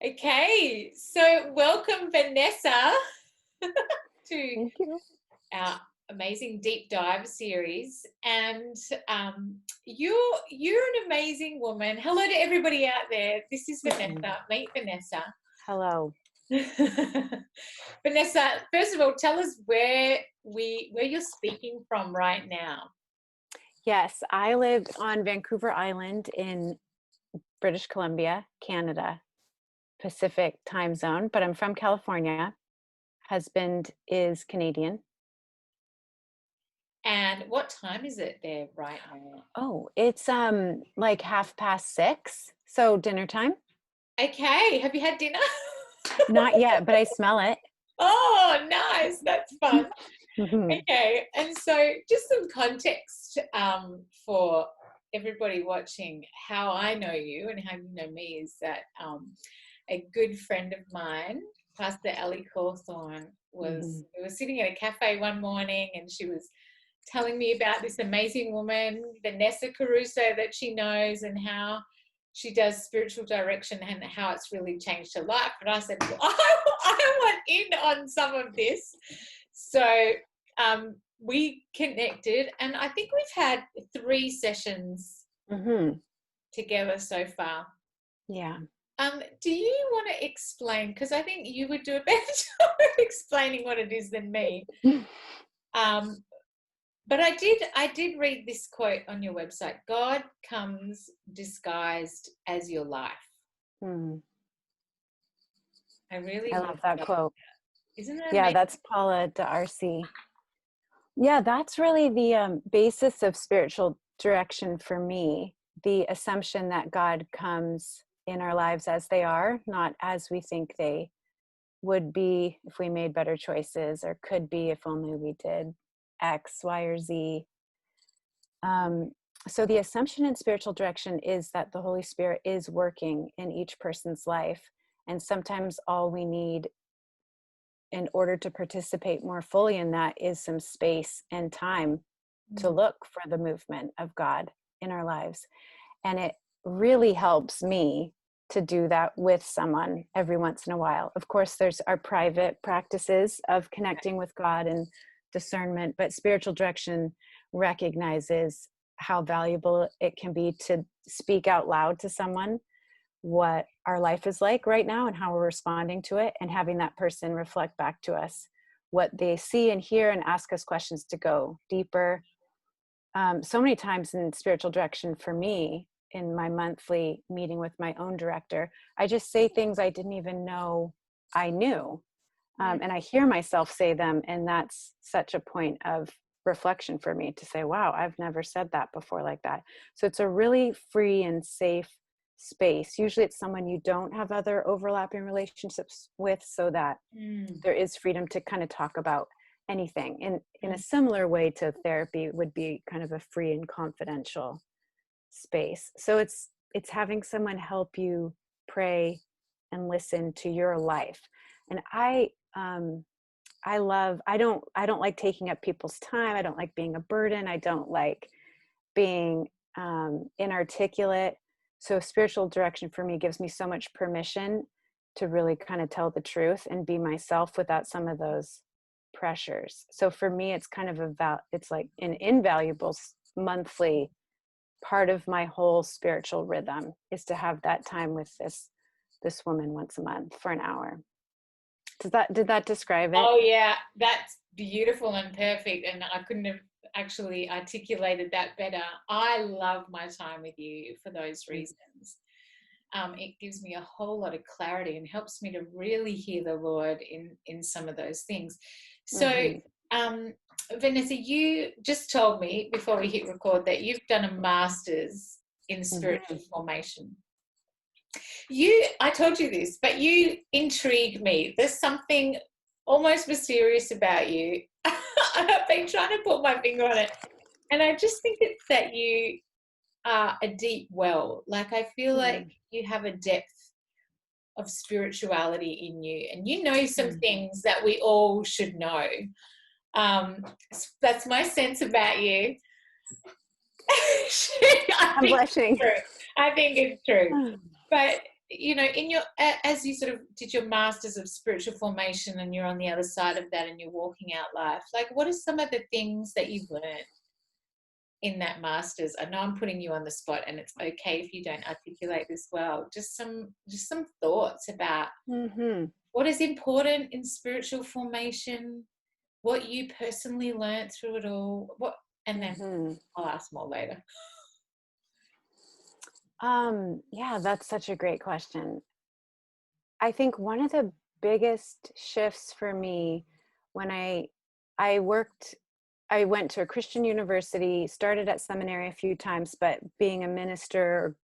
Okay, so welcome Vanessa to Thank you. our amazing deep dive series. And you're an amazing woman. Hello to everybody out there. This is Mhm. Vanessa. Meet Vanessa. Hello. Vanessa, first of all, tell us where you're speaking from right now. Yes, I live on Vancouver Island in British Columbia, Canada, Pacific time zone, but I'm from California. Husband is Canadian. And what time is it there right now? Oh, it's like 6:30, so dinner time. Okay, have you had dinner? Not yet, but I smell it. Oh, nice. That's fun. Mhm. Okay, and so just some context for everybody watching how I know you and how you know me is that a good friend of mine, Pastor Ellie Cawthorne, Mhm. we were sitting at a cafe one morning and she was telling me about this amazing woman, Vanessa Caruso, that she knows and how she does spiritual direction and how it's really changed her life. And I said, well, I want in on some of this. So we connected, and I think we've had 3 sessions Mhm. together so far. Yeah. Do you want to explain? Because I think you would do a better job of explaining what it is than me. Um, but I did read this quote on your website. God comes disguised as your life. Mhm. I really I love love that that. quote. Isn't it Yeah, amazing? that's Paula d'Arcy. Yeah, that's really the basis of spiritual direction for me. The assumption that God comes in our lives as they are, not as we think they would be if we made better choices, or could be if only we did X, Y, or Z. Um, so the assumption in spiritual direction is that the Holy Spirit is working in each person's life. And sometimes all we need in order to participate more fully in that is some space and time to Mm. look for the movement of God in our lives. And it really helps me to do that with someone every once in a while. Of course, there's our private practices of connecting with God and discernment, but spiritual direction recognizes how valuable it can be to speak out loud to someone what our life is like right now and how we're responding to it, and having that person reflect back to us what they see and hear and ask us questions to go deeper. So many times in spiritual direction for me, in my monthly meeting with my own director, I just say things I didn't even know I knew. Mm. And I hear myself say them. And that's such a point of reflection for me to say, wow, I've never said that before like that. So it's a really free and safe space. Usually it's someone you don't have other overlapping relationships with, so that Mm. there is freedom to kind of talk about anything in a Mm. similar way to therapy would be kind of a free and confidential space. So it's having someone help you pray and listen to your life. And I don't like taking up people's time. I don't like being a burden. I don't like being inarticulate. So spiritual direction for me gives me so much permission to really kind of tell the truth and be myself without some of those pressures. So for me, it's kind of it's like an invaluable monthly part of my whole spiritual rhythm is to have that time with this woman once a month for an hour. Did that describe it? Oh yeah, that's beautiful and perfect, and I couldn't have actually articulated that better. I love my time with you for those reasons. It gives me a whole lot of clarity and helps me to really hear the Lord in some of those things. So, Mm-hmm. um, Vanessa, you just told me before we hit record that you've done a master's in Mm-hmm. spiritual formation. I told you this, but you intrigue me. There's something almost mysterious about you. I've been trying to put my finger on it, and I just think it's that you are a deep well. Like I feel like you have a depth of spirituality in you, and you know some Mm-hmm. things that we all should know. That's my sense about you. I I'm think it's blushing. true. I think it's true. But you know, in your, as you sort of did your masters of spiritual formation and you're on the other side of that and you're walking out life, like what are some of the things that you've learned in that masters? I know I'm putting you on the spot and it's okay if you don't articulate this well. Just some thoughts about what is important in spiritual formation, what you personally learned through it all, and then I'll ask more later. Yeah, that's such a great question. I think one of the biggest shifts for me when I went to a Christian university, started at seminary a few times, but being a minister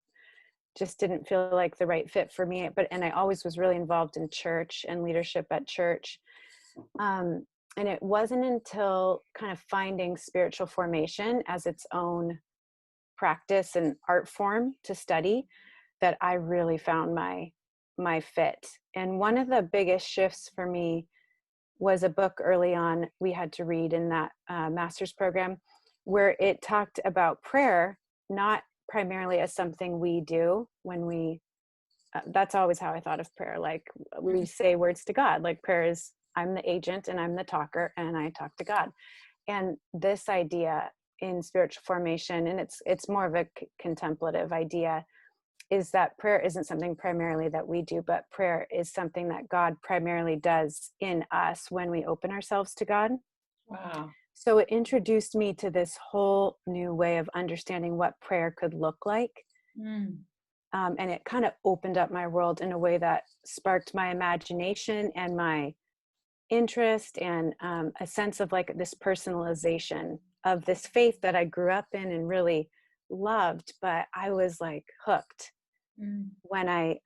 just didn't feel like the right fit for me. And I always was really involved in church and leadership at church. And it wasn't until kind of finding spiritual formation as its own practice and art form to study that I really found my fit. And one of the biggest shifts for me was a book early on we had to read in that master's program, where it talked about prayer, not primarily as something we do when we, that's always how I thought of prayer. Like we say words to God, like prayer is, I'm the agent and I'm the talker and I talk to God. And this idea in spiritual formation, and it's more of a contemplative idea, is that prayer isn't something primarily that we do, but prayer is something that God primarily does in us when we open ourselves to God. Wow. So it introduced me to this whole new way of understanding what prayer could look like. And it kind of opened up my world in a way that sparked my imagination and my interest and a sense of like this personalization of this faith that I grew up in and really loved, but I was like hooked when I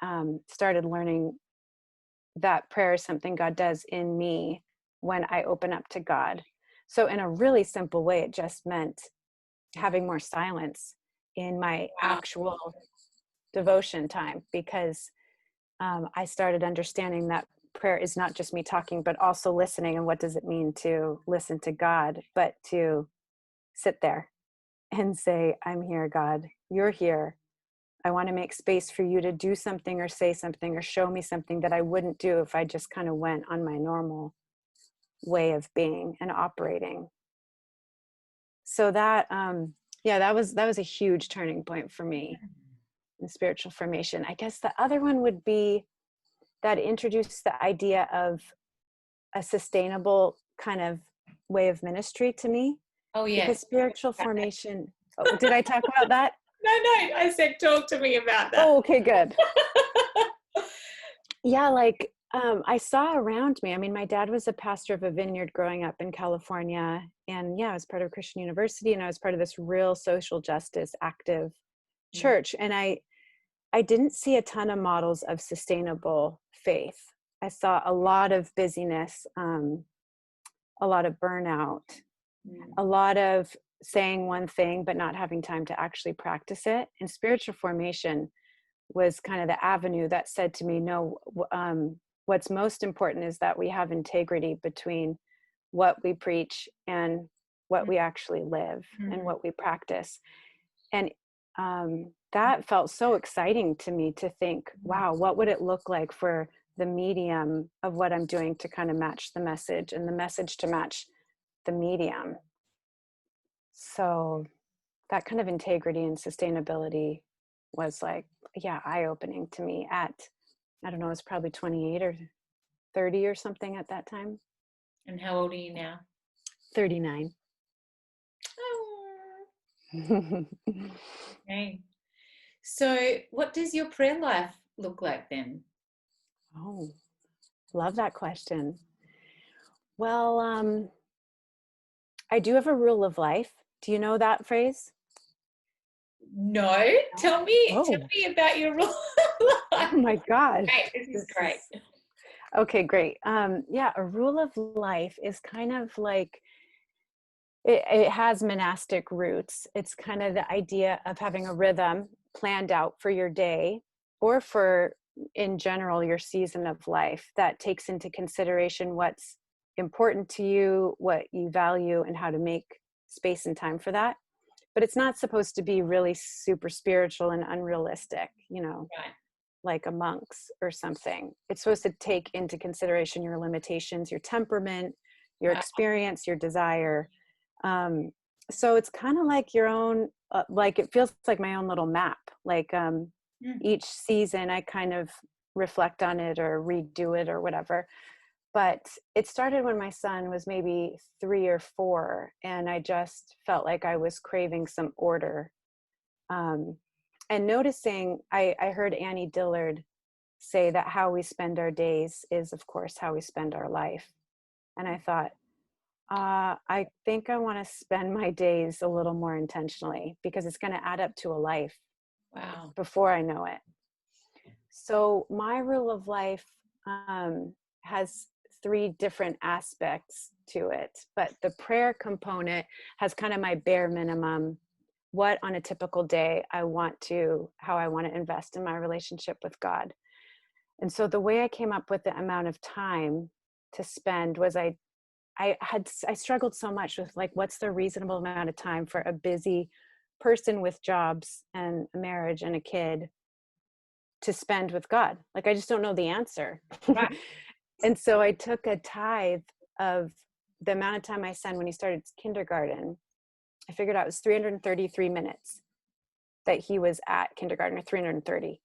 started learning that prayer is something God does in me when I open up to God. So in a really simple way, it just meant having more silence in my actual devotion time, because I started understanding that prayer is not just me talking, but also listening. And what does it mean to listen to God, but to sit there and say, I'm here, God, you're here. I want to make space for you to do something or say something or show me something that I wouldn't do if I just kind of went on my normal way of being and operating. So that, that was a huge turning point for me in spiritual formation. I guess the other one would be that introduced the idea of a sustainable kind of way of ministry to me. Oh, yeah. Because spiritual formation, did I talk about that? No, I said talk to me about that. Oh, okay, good. Yeah, like I saw around me, I mean, my dad was a pastor of a vineyard growing up in California. And yeah, I was part of a Christian university and I was part of this real social justice active church. And I didn't see a ton of models of sustainable faith. I saw a lot of busyness, a lot of burnout, a lot of saying one thing but not having time to actually practice it. And spiritual formation was kind of the avenue that said to me, no, what's most important is that we have integrity between what we preach and what we actually live and what we practice. And that felt so exciting to me to think, wow, what would it look like for the medium of what I'm doing to kind of match the message and the message to match the medium. So that kind of integrity and sustainability was like, yeah, eye-opening to me at, I don't know, it was probably 28 or 30 or something at that time. And how old are you now? 39. Oh. Okay. So what does your prayer life look like then? Oh, love that question. Well, I do have a rule of life. Do you know that phrase? No. Tell me about your rule of life. Oh my God. Great. This is great. Okay, great. Yeah, a rule of life is kind of like, it has monastic roots. It's kind of the idea of having a rhythm planned out for your day or for, in general, your season of life that takes into consideration what's important to you, what you value, and how to make space and time for that. But it's not supposed to be really super spiritual and unrealistic, you know. Right. like a monk's or something. It's supposed to take into consideration your limitations, your temperament, your Wow. experience, your desire. So it's kind of like your own, like it feels like my own little map. Like each season I kind of reflect on it or redo it or whatever. But it started when my son was maybe 3 or 4, and I just felt like I was craving some order. And noticing, I heard Annie Dillard say that how we spend our days is, of course, how we spend our life. And I thought, I think I want to spend my days a little more intentionally, because it's going to add up to a life Wow. before I know it. So my rule of life has 3 different aspects to it, but the prayer component has kind of my bare minimum, what on a typical day how I want to invest in my relationship with God. And so the way I came up with the amount of time to spend was I struggled so much with, like, what's the reasonable amount of time for a busy person with jobs and a marriage and a kid to spend with God? Like, I just don't know the answer. Right. And so I took a tithe of the amount of time my son, when he started kindergarten, I figured out it was 333 minutes that he was at kindergarten, or 330.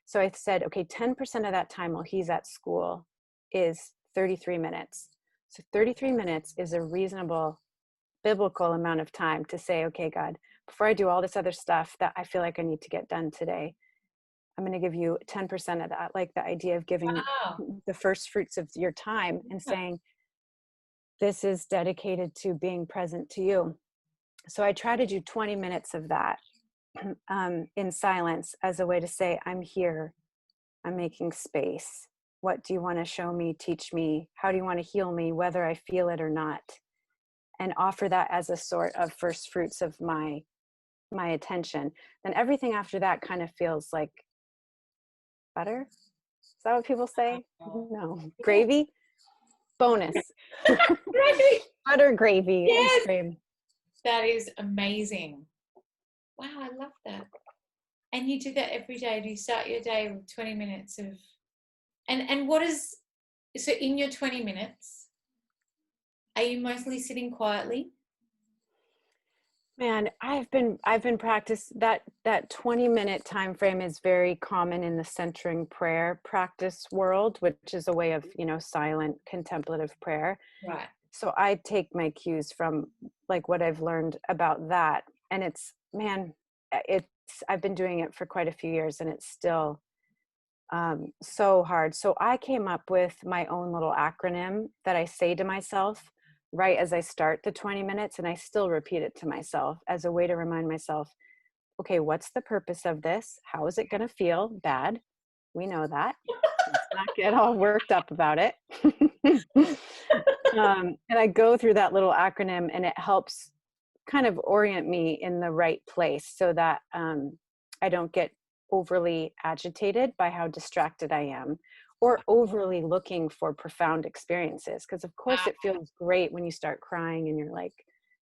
So I said, okay, 10% of that time while he's at school is 33 minutes. So 33 minutes is a reasonable biblical amount of time to say, okay, God, before I do all this other stuff that I feel like I need to get done today, I'm going to give you 10% of that. Like the idea of giving Wow. the first fruits of your time and saying, this is dedicated to being present to you. So I try to do 20 minutes of that in silence, as a way to say, I'm here, I'm making space. What do you want to show me, teach me? How do you want to heal me, whether I feel it or not? And offer that as a sort of first fruits of my attention. Then everything after that kind of feels like butter. Is that what people say? Wow. No. Gravy? Bonus. Right. Butter, gravy, ice Yes. cream. That is amazing. Wow, I love that. And you do that every day. Do you start your day with 20 minutes of, and what is, so in your 20 minutes, are you mostly sitting quietly? Man, I've been practice that 20-minute time frame is very common in the centering prayer practice world, which is a way of, silent contemplative prayer. Right. So I take my cues from, like, what I've learned about that. And I've been doing it for quite a few years, and it's still so hard. So I came up with my own little acronym that I say to myself right as I start the 20 minutes, and I still repeat it to myself as a way to remind myself, okay, what's the purpose of this? How is it going to feel? Bad. We know that. Let's not get all worked up about it. And I go through that little acronym, and it helps kind of orient me in the right place, so that I don't get overly agitated by how distracted I am, or overly looking for profound experiences. Because of course it feels great when you start crying and you're like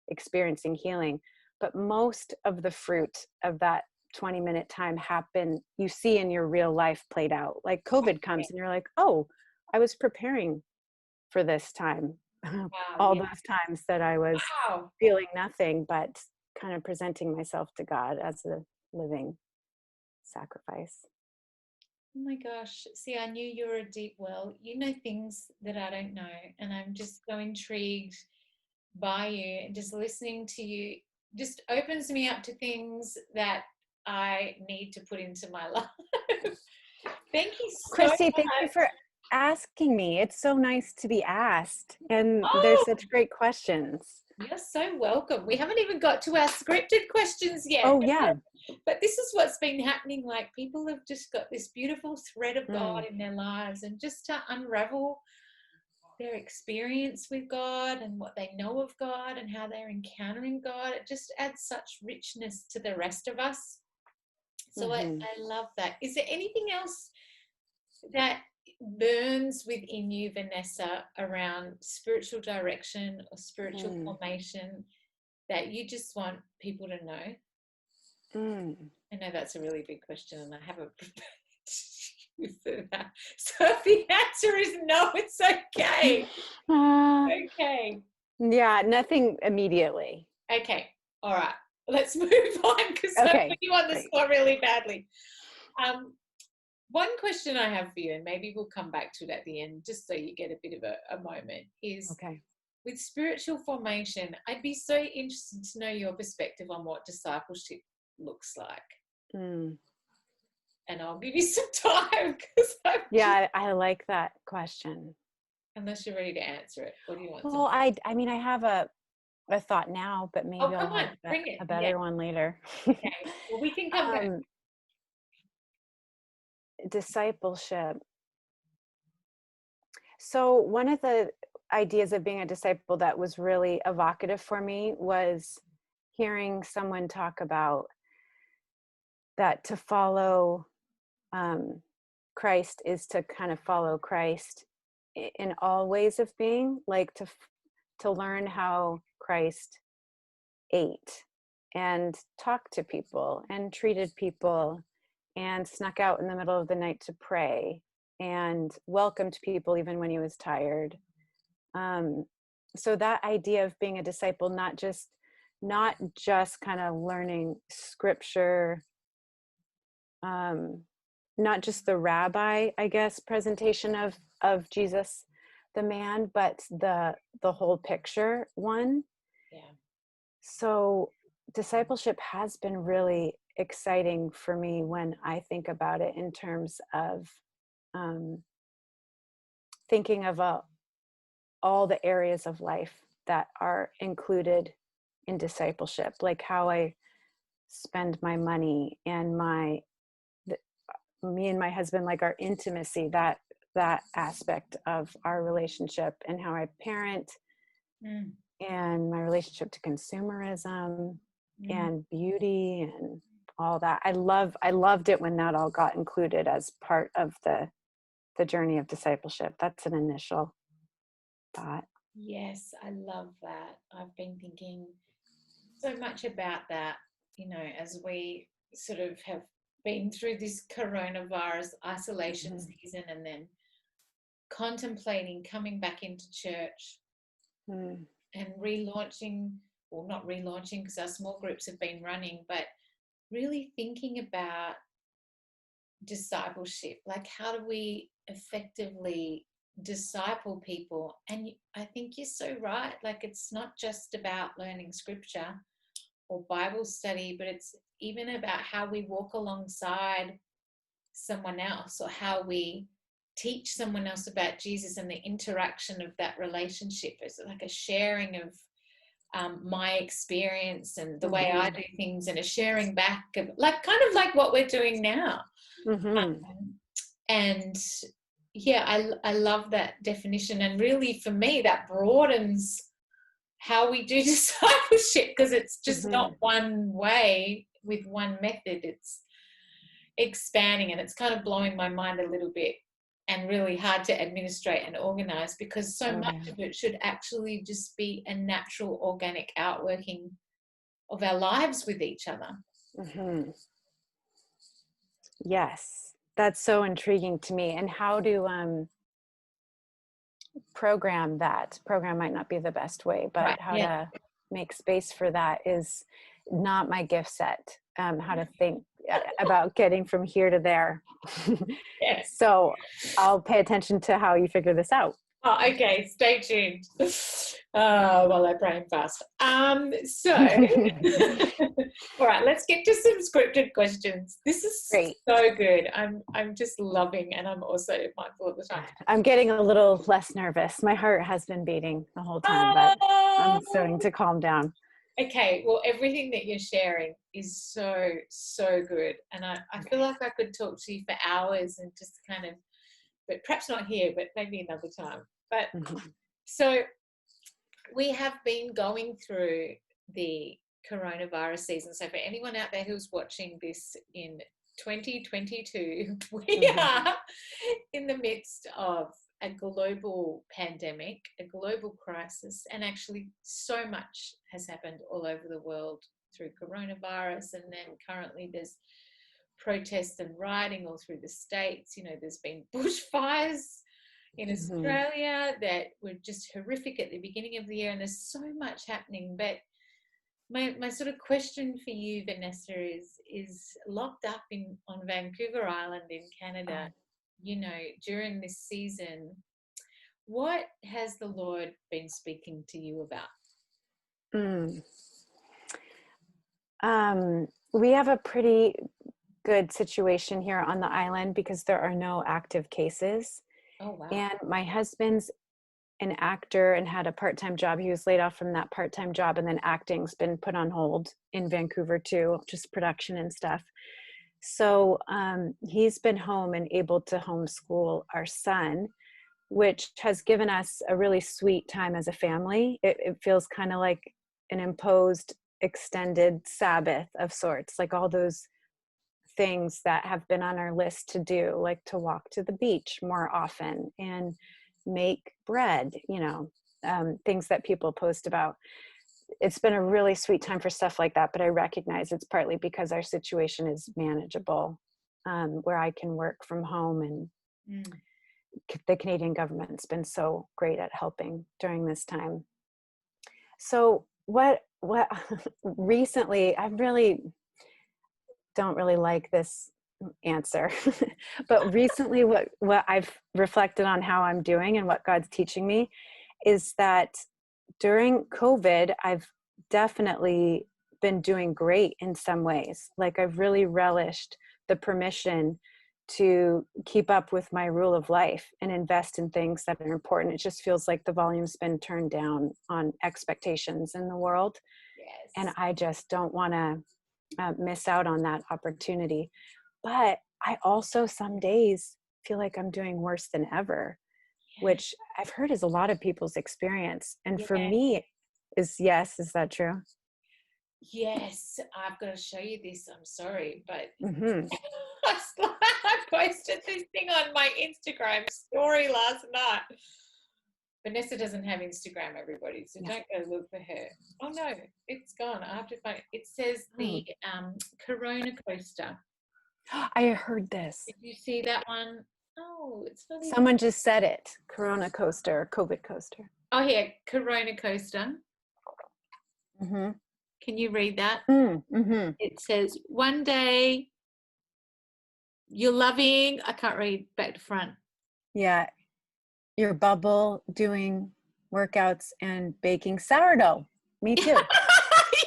experiencing healing, but most of the fruit of that 20-minute time you see in your real life played out. Like COVID comes and you're like, oh, I was preparing for this time. Wow, All yeah. those times that I was Wow. feeling nothing, but kind of presenting myself to God as a living sacrifice. Oh my gosh. See, I knew you were a deep well. You know things that I don't know. And I'm just so intrigued by you, and just listening to you just opens me up to things that I need to put into my life. Thank you so Christie, much. thank you for asking me. It's so nice to be asked. And there's Oh, such great questions. you're so welcome. We haven't even got to our scripted questions yet. Oh, yeah. But this is what's been happening. Like, people have just got this beautiful thread of God in their lives, and just to unravel their experience with God and what they know of God and how they're encountering God, it just adds such richness to the rest of us. So I love that. Is there anything else that burns within you, Vanessa, around spiritual direction or spiritual formation that you just want people to know? I know that's a really big question, and I haven't prepared. So if the answer is no, it's okay. Okay. Yeah, nothing immediately. Okay. All right. Let's move on because Okay, I put you on the great. spot really badly. One question I have for you, and maybe we'll come back to it at the end, just so you get a bit of a moment, is Okay. with spiritual formation, I'd be so interested to know your perspective on what discipleship looks like. Mm. And I'll give you some time because Yeah, I like that question. unless you're ready to answer it. What do you want? Well, I mean, I have a thought now, but maybe Oh, I'll come have on, bring it. a better one later. Okay. Well, we can come back. Discipleship. So one of the ideas of being a disciple that was really evocative for me was hearing someone talk about that to follow Christ is to kind of follow Christ in all ways of being, like to learn how Christ ate and talked to people and treated people and snuck out in the middle of the night to pray and welcomed people even when he was tired. So that idea of being a disciple, not just kind of learning scripture, not just the rabbi, I guess, presentation of Jesus, the man, but the whole picture one. Yeah. So discipleship has been really exciting for me when I think about it in terms of thinking of all the areas of life that are included in discipleship, like how I spend my money and me and my husband, like our intimacy, that aspect of our relationship, and how I parent, and my relationship to consumerism and beauty and all that. I loved it when that all got included as part of the journey of discipleship. That's an initial thought. Yes, I love that. I've been thinking so much about that, as we sort of have been through this coronavirus isolation season and then contemplating coming back into church and relaunching, well, not relaunching because our small groups have been running, but really thinking about discipleship. Like, how do we effectively disciple people? And I think you're so right. Like, it's not just about learning scripture or Bible study, but it's even about how we walk alongside someone else, or how we teach someone else about Jesus, and the interaction of that relationship. It's like a sharing of my experience and the way I do things, and a sharing back of, like, kind of like what we're doing now. And yeah, I love that definition. And really, for me, that broadens how we do discipleship, because it's just not one way with one method. It's expanding, and it's kind of blowing my mind a little bit, and really hard to administrate and organize, because so much of it should actually just be a natural, organic outworking of our lives with each other. Yes, that's so intriguing to me. And how to program might not be the best way, but how to make space for that is not my gift set. How to think about getting from here to there. So I'll pay attention to how you figure this out. Oh, okay, stay tuned. While I brain fast. So, all right, let's get to some scripted questions. This is great. So good. I'm just loving, and I'm also mindful of the time. I'm getting a little less nervous. My heart has been beating the whole time, but I'm starting to calm down. Okay, well, everything that you're sharing is so, so good. And I feel like I could talk to you for hours and just kind of, but perhaps not here, but maybe another time. But so we have been going through the coronavirus season. So for anyone out there who's watching this in 2022, we are in the midst of a global pandemic, a global crisis, and actually so much has happened all over the world through coronavirus. And then currently there's protests and rioting all through the States. You know, there's been bushfires in Australia that were just horrific at the beginning of the year, and there's so much happening. But my sort of question for you, Vanessa, is locked up on Vancouver Island in Canada, you know, during this season, what has the Lord been speaking to you about? We have a pretty good situation here on the island because there are no active cases. Oh, wow. And my husband's an actor and had a part-time job. He was laid off from that part-time job, and then acting's been put on hold in Vancouver too, just production and stuff. So he's been home and able to homeschool our son, which has given us a really sweet time as a family. It feels kind of like an imposed extended Sabbath of sorts, like all those things that have been on our list to do, like to walk to the beach more often and make bread, you know, things that people post about. It's been a really sweet time for stuff like that, but I recognize it's partly because our situation is manageable, where I can work from home, and the Canadian government's been so great at helping during this time. So what recently, I really don't really like this answer, but recently what I've reflected on how I'm doing and what God's teaching me is that during COVID, I've definitely been doing great in some ways. Like I've really relished the permission to keep up with my rule of life and invest in things that are important. It just feels like the volume's been turned down on expectations in the world. Yes. And I just don't want to miss out on that opportunity. But I also some days feel like I'm doing worse than ever, which I've heard is a lot of people's experience. And for me, is that true? Yes, I've got to show you this. I'm sorry, but I posted this thing on my Instagram story last night. Vanessa doesn't have Instagram, everybody, so don't go look for her. Oh no, it's gone. I have to find it. It says the Corona coaster. I heard this. Did you see that one? Oh, it's funny. Someone just said it. Corona coaster, COVID coaster. Oh, here, Corona coaster. Can you read that? It says, one day you're loving, I can't read back to front. Yeah. Your bubble doing workouts and baking sourdough. Me too.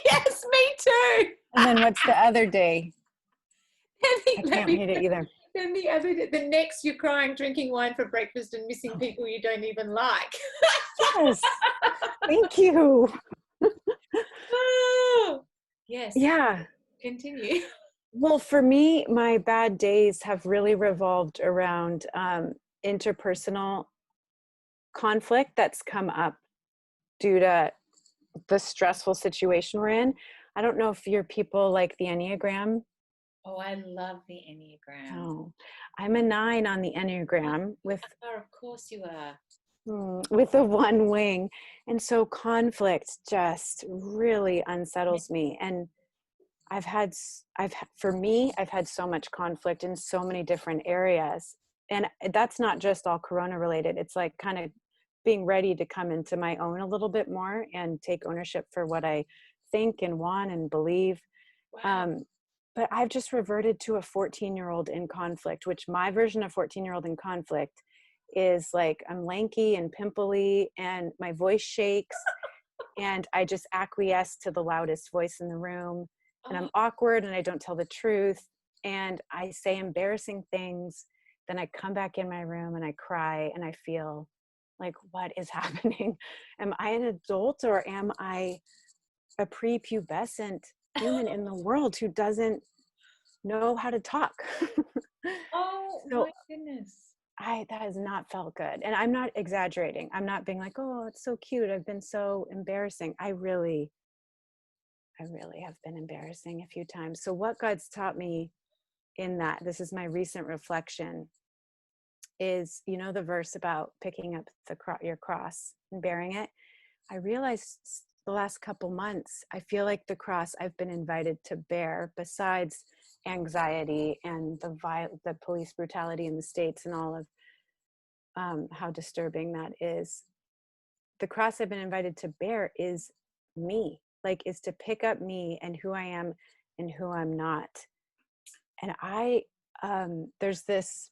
Yes, me too. And then what's the other day? I can't read it either. Then the other day, the next you're crying, drinking wine for breakfast and missing people you don't even like. Yes. Thank you. Oh, yes. Yeah. Continue. Well, for me, my bad days have really revolved around interpersonal conflict that's come up due to the stressful situation we're in. I don't know if you're people like the Enneagram. Oh, I love the Enneagram. Oh, I'm a 9 on the Enneagram with. Oh, of course you are. With a 1 wing. And so conflict just really unsettles me. And I've had so much conflict in so many different areas. And that's not just all Corona related. It's like kind of being ready to come into my own a little bit more and take ownership for what I think and want and believe. Wow. But I've just reverted to a 14-year-old in conflict, which my version of 14-year-old in conflict is like I'm lanky and pimply and my voice shakes and I just acquiesce to the loudest voice in the room, and I'm awkward and I don't tell the truth and I say embarrassing things. Then I come back in my room and I cry and I feel like, what is happening? Am I an adult or am I a prepubescent human in the world who doesn't know how to talk? Oh, so, my goodness. That has not felt good. And I'm not exaggerating. I'm not being like, oh, it's so cute. I've been so embarrassing. I really have been embarrassing a few times. So what God's taught me in that, this is my recent reflection, is, you know, the verse about picking up your cross and bearing it. I realized the last couple months, I feel like the cross I've been invited to bear, besides anxiety and the police brutality in the States and all of how disturbing that is. The cross I've been invited to bear is me, like is to pick up me and who I am and who I'm not. And there's this,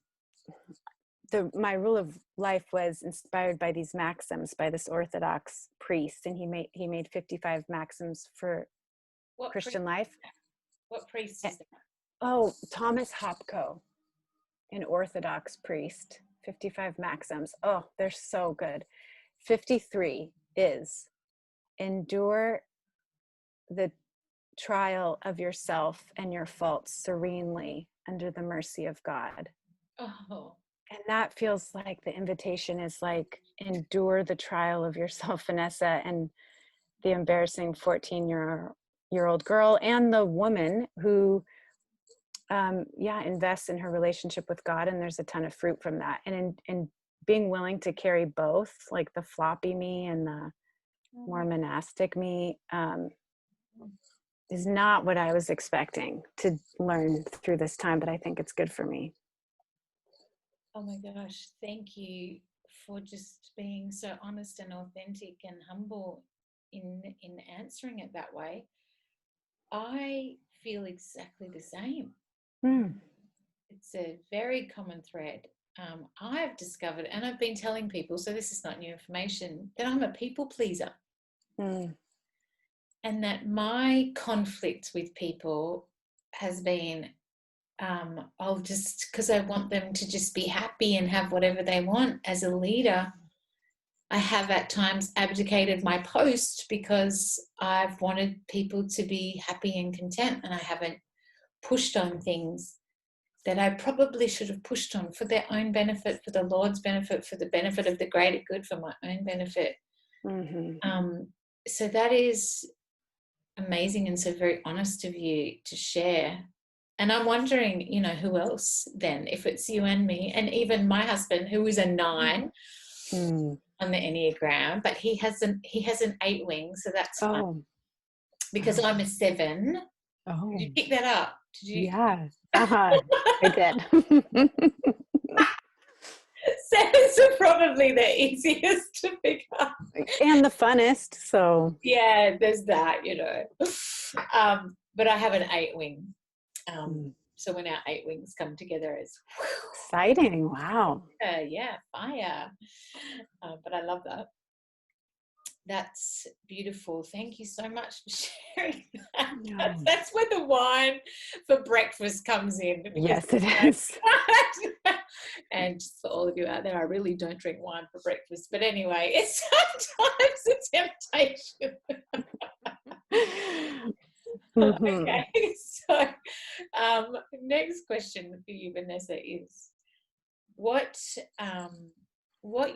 my rule of life was inspired by these maxims by this Orthodox priest, and he made 55 maxims for Christian life. What priest is that? Oh, Thomas Hopko, an Orthodox priest. 55 maxims. Oh, they're so good. 53 is endure the trial of yourself and your faults serenely under the mercy of God. Oh. And that feels like the invitation is like, endure the trial of yourself, Vanessa, and the embarrassing 14-year-old girl and the woman who invests in her relationship with God, and there's a ton of fruit from that. And in being willing to carry both, like the floppy me and the more monastic me, is not what I was expecting to learn through this time, but I think it's good for me. Oh my gosh, thank you for just being so honest and authentic and humble in answering it that way. I feel exactly the same. It's a very common thread. I've discovered, and I've been telling people, so this is not new information, that I'm a people pleaser. And that my conflict with people has been, I'll just, because I want them to just be happy and have whatever they want. As a leader, I have at times abdicated my post because I've wanted people to be happy and content, and I haven't pushed on things that I probably should have pushed on for their own benefit, for the Lord's benefit, for the benefit of the greater good, for my own benefit. So that is amazing and so very honest of you to share. And I'm wondering, who else then, if it's you and me, and even my husband, who is a 9 on the Enneagram, but he has an 8 wing, so that's fun. Because I'm a 7. Did you pick that up? Did you? Yeah. I did. 7s are probably the easiest to pick up. And the funnest, so. Yeah, there's that, But I have an 8 wing. So when our 8 wings come together, it's exciting. Wow. Fire. But I love that. That's beautiful. Thank you so much for sharing that. That's where the wine for breakfast comes in. Yes, it is. And just for all of you out there, I really don't drink wine for breakfast. But anyway, it's sometimes a temptation. Okay, so next question for you, Vanessa, is what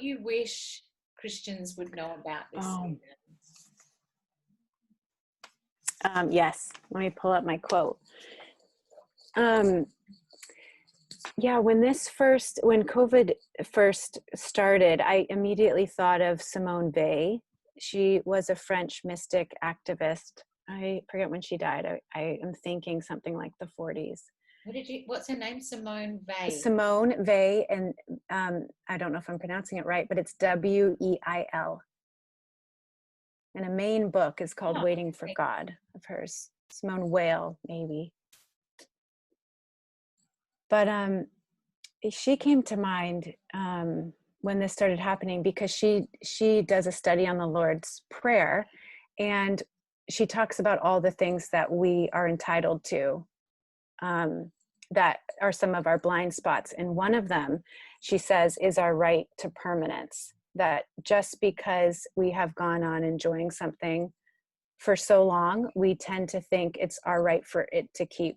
you wish Christians would know about this season? Yes, let me pull up my quote. When COVID first started, I immediately thought of Simone Weil. She was a French mystic activist. I forget when she died. I am thinking something like the 40s. What's her name? Simone Weil. Simone Weil, and I don't know if I'm pronouncing it right, but it's Weil. And a main book is called Waiting for God of hers. Simone Weil, maybe. But she came to mind when this started happening, because she does a study on the Lord's Prayer, and she talks about all the things that we are entitled to, that are some of our blind spots. And one of them, she says, is our right to permanence. That just because we have gone on enjoying something for so long, we tend to think it's our right for it to continue.